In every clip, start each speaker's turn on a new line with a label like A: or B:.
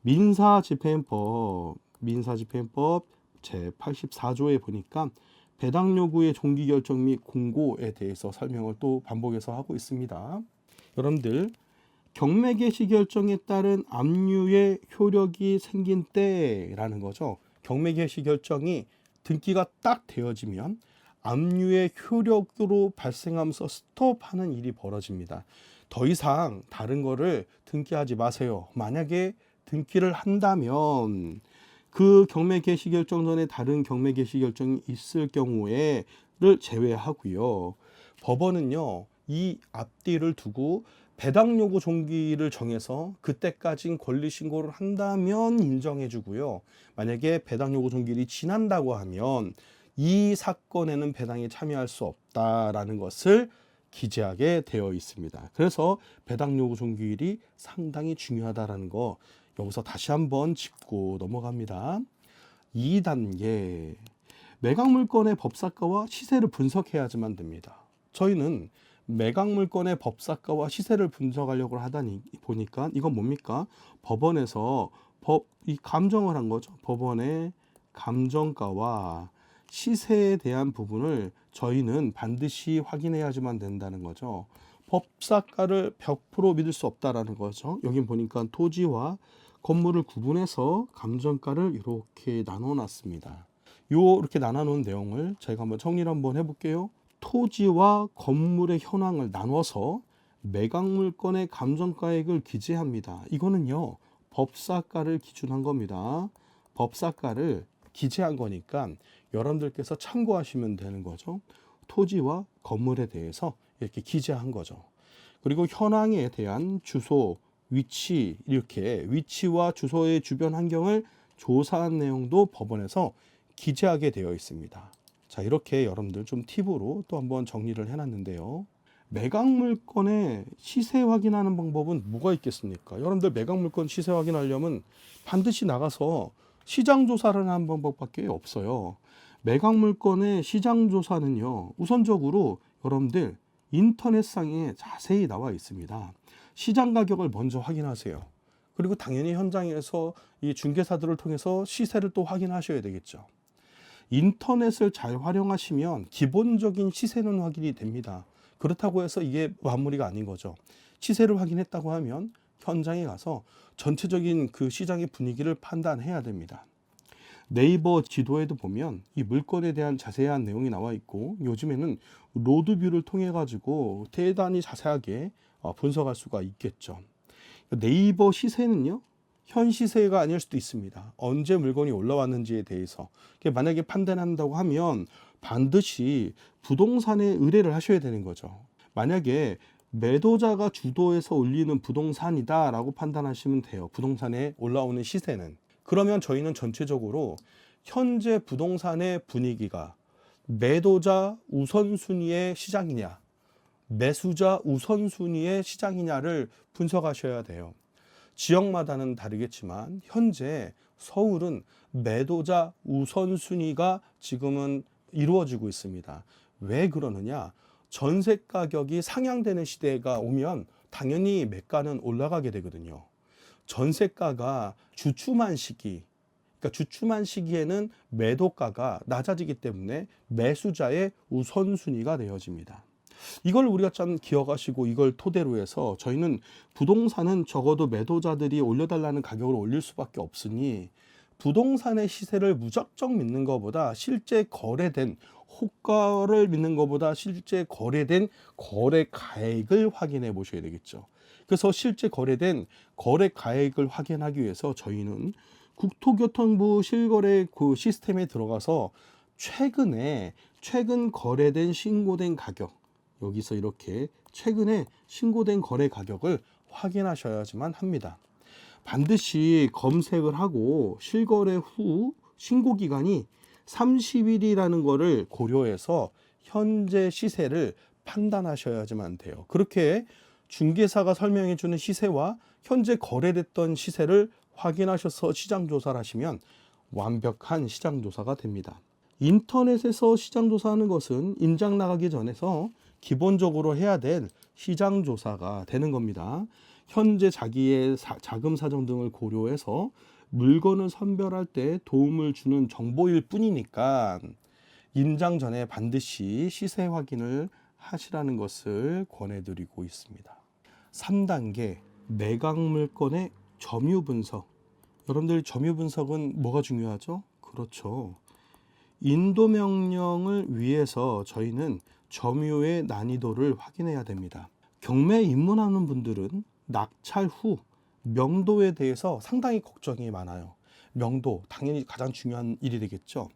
A: 민사집행법 제84조에 보니까 배당 요구의 종기 결정 및 공고에 대해서 설명을 또 반복해서 하고 있습니다. 여러분들, 경매 개시 결정에 따른 압류의 효력이 생긴 때라는 거죠. 경매 개시 결정이 등기가 딱 되어지면 압류의 효력으로 발생하면서 스톱하는 일이 벌어집니다. 더 이상 다른 거를 등기하지 마세요. 만약에 등기를 한다면 그 경매 개시 결정 전에 다른 경매 개시 결정이 있을 경우에를 제외하고요. 법원은요, 이 앞뒤를 두고 배당 요구 종기를 정해서 그때까진 권리 신고를 한다면 인정해 주고요. 만약에 배당 요구 종기일이 지난다고 하면 이 사건에는 배당에 참여할 수 없다라는 것을 기재하게 되어 있습니다. 그래서 배당 요구 종기일이 상당히 중요하다라는 거 여기서 다시 한번 짚고 넘어갑니다. 2단계, 매각 물건의 법사가와 시세를 분석해야지만 됩니다. 저희는 매각 물건의 법사가와 시세를 분석하려고 하다니 보니까 이건 뭡니까? 법원에서 이 감정을 한 거죠. 법원의 감정가와 시세에 대한 부분을 저희는 반드시 확인해야지만 된다는 거죠. 법사가를 100% 믿을 수 없다라는 거죠. 여기 보니까 토지와 건물을 구분해서 감정가를 이렇게 나눠놨습니다. 이렇게 나눠놓은 내용을 제가 한번 정리를 한번 해볼게요. 토지와 건물의 현황을 나눠서 매각 물건의 감정가액을 기재합니다. 이거는요, 법사가를 기준한 겁니다. 법사가를 기재한 거니까 여러분들께서 참고하시면 되는 거죠. 토지와 건물에 대해서 이렇게 기재한 거죠. 그리고 현황에 대한 주소, 위치, 이렇게 위치와 주소의 주변 환경을 조사한 내용도 법원에서 기재하게 되어 있습니다. 자, 이렇게 여러분들 좀 팁으로 또 한번 정리를 해놨는데요. 매각 물건의 시세 확인하는 방법은 뭐가 있겠습니까? 여러분들 매각 물건 시세 확인하려면 반드시 나가서 시장 조사를 하는 방법밖에 없어요. 매각 물건의 시장 조사는요, 우선적으로 여러분들 인터넷상에 자세히 나와 있습니다. 시장 가격을 먼저 확인하세요. 그리고 당연히 현장에서 이 중개사들을 통해서 시세를 또 확인하셔야 되겠죠. 인터넷을 잘 활용하시면 기본적인 시세는 확인이 됩니다. 그렇다고 해서 이게 마무리가 아닌 거죠. 시세를 확인했다고 하면 현장에 가서 전체적인 그 시장의 분위기를 판단해야 됩니다. 네이버 지도에도 보면 이 물건에 대한 자세한 내용이 나와 있고, 요즘에는 로드뷰를 통해 가지고 대단히 자세하게 분석할 수가 있겠죠. 네이버 시세는요, 현 시세가 아닐 수도 있습니다. 언제 물건이 올라왔는지에 대해서 만약에 판단한다고 하면 반드시 부동산에 의뢰를 하셔야 되는 거죠. 만약에 매도자가 주도해서 올리는 부동산이다 라고 판단하시면 돼요. 부동산에 올라오는 시세는. 그러면 저희는 전체적으로 현재 부동산의 분위기가 매도자 우선순위의 시장이냐, 매수자 우선순위의 시장이냐를 분석하셔야 돼요. 지역마다는 다르겠지만 현재 서울은 매도자 우선순위가 지금은 이루어지고 있습니다. 왜 그러느냐? 전세 가격이 상향되는 시대가 오면 당연히 매가는 올라가게 되거든요. 전세가가 주춤한 시기, 그러니까 주춤한 시기에는 매도가가 낮아지기 때문에 매수자의 우선순위가 되어집니다. 이걸 우리가 참 기억하시고 이걸 토대로 해서 저희는 부동산은 적어도 매도자들이 올려달라는 가격을 올릴 수밖에 없으니 부동산의 시세를 무작정 믿는 것보다 실제 거래된 호가를 믿는 것보다 실제 거래된 거래 가액을 확인해 보셔야 되겠죠. 그래서 실제 거래된 거래 가액을 확인하기 위해서 저희는 국토교통부 실거래 그 시스템에 들어가서 최근 거래된 신고된 가격, 여기서 이렇게 최근에 신고된 거래 가격을 확인하셔야지만 합니다. 반드시 검색을 하고 실거래 후 신고 기간이 30일이라는 거를 고려해서 현재 시세를 판단하셔야지만 돼요. 그렇게 중개사가 설명해 주는 시세와 현재 거래됐던 시세를 확인하셔서 시장 조사를 하시면 완벽한 시장 조사가 됩니다. 인터넷에서 시장 조사하는 것은 임장 나가기 전에서 기본적으로 해야 될 시장 조사가 되는 겁니다. 현재 자기의 자금 사정 등을 고려해서 물건을 선별할 때 도움을 주는 정보일 뿐이니까 임장 전에 반드시 시세 확인을 하시라는 것을 권해드리고 있습니다. 3단계 매각 물건의 점유 분석. 여러분들 점유 분석은 뭐가 중요하죠? 그렇죠. 인도 명령을 위해서 저희는 점유의 난이도를 확인해야 됩니다. 경매에 입문하는 분들은 낙찰 후 명도에 대해서 상당히 걱정이 많아요. 명도, 당연히 가장 중요한 일이 되겠죠.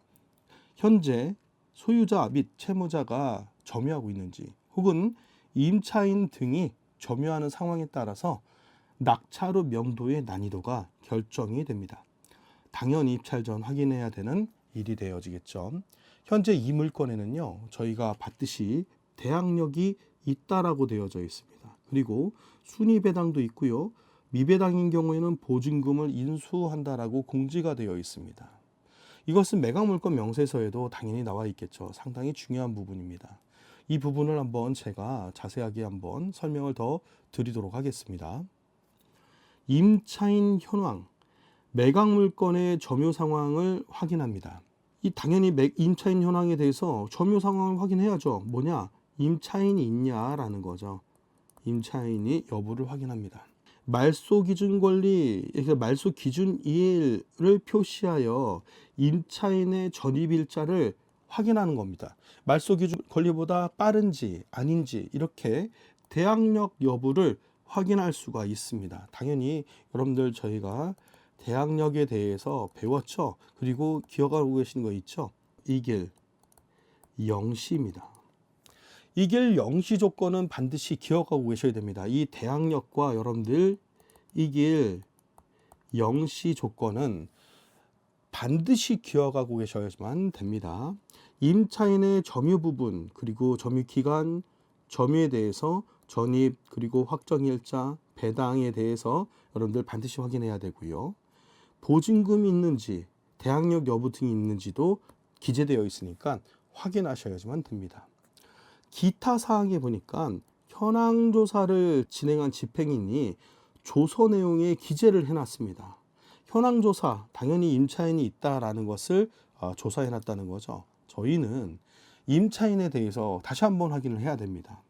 A: 현재 소유자 및 채무자가 점유하고 있는지 혹은 임차인 등이 점유하는 상황에 따라서 낙찰 후 명도의 난이도가 결정이 됩니다. 당연히 입찰 전 확인해야 되는 일이 되어지겠죠. 현재 이 물건에는요, 저희가 봤듯이 대항력이 있다라고 되어져 있습니다. 그리고 순위 배당도 있고요. 미배당인 경우에는 보증금을 인수한다라고 공지가 되어 있습니다. 이것은 매각 물건 명세서에도 당연히 나와 있겠죠. 상당히 중요한 부분입니다. 이 부분을 한번 제가 자세하게 한번 설명을 더 드리도록 하겠습니다. 임차인 현황, 매각 물건의 점유 상황을 확인합니다. 이 당연히 임차인 현황에 대해서 점유 상황을 확인해야죠. 뭐냐? 임차인이 있냐라는 거죠. 임차인이 여부를 확인합니다. 말소 기준 권리, 말소 기준 이일을 표시하여 임차인의 전입일자를 확인하는 겁니다. 말소 기준 권리보다 빠른지 아닌지 이렇게 대항력 여부를 확인할 수가 있습니다. 당연히 여러분들 저희가 대항력에 대해서 배웠죠. 그리고 기억하고 계시는 거 있죠. 이길 영시입니다. 이길 영시 조건은 반드시 기억하고 계셔야 됩니다. 이 대항력과 여러분들 이길 영시 조건은 반드시 기억하고 계셔야만 됩니다. 임차인의 점유 부분 그리고 점유 기간, 점유에 대해서 전입 그리고 확정일자, 배당에 대해서 여러분들 반드시 확인해야 되고요. 보증금이 있는지, 대항력 여부 등이 있는지도 기재되어 있으니까 확인하셔야지만 됩니다. 기타 사항에 보니까 현황 조사를 진행한 집행인이 조서 내용에 기재를 해놨습니다. 현황 조사, 당연히 임차인이 있다라는 것을 조사해놨다는 거죠. 저희는 임차인에 대해서 다시 한번 확인을 해야 됩니다.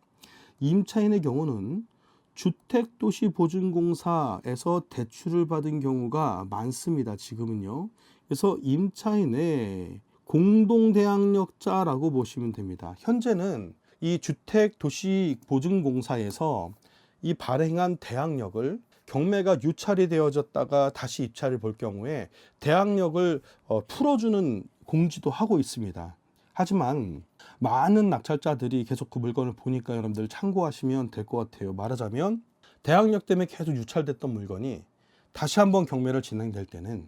A: 임차인의 경우는 주택도시보증공사에서 대출을 받은 경우가 많습니다. 지금은요. 그래서 임차인의 공동대항력자라고 보시면 됩니다. 현재는 이 주택도시보증공사에서 이 발행한 대항력을 경매가 유찰이 되어졌다가 다시 입찰을 볼 경우에 대항력을 풀어주는 공지도 하고 있습니다. 하지만 많은 낙찰자들이 계속 그 물건을 보니까 여러분들 참고하시면 될 것 같아요. 말하자면 대항력 때문에 계속 유찰됐던 물건이 다시 한번 경매를 진행될 때는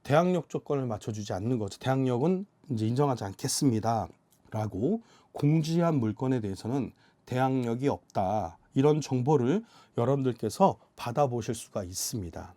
A: 대항력 조건을 맞춰주지 않는 거죠. 대항력은 이제 인정하지 않겠습니다 라고 공지한 물건에 대해서는 대항력이 없다, 이런 정보를 여러분들께서 받아보실 수가 있습니다.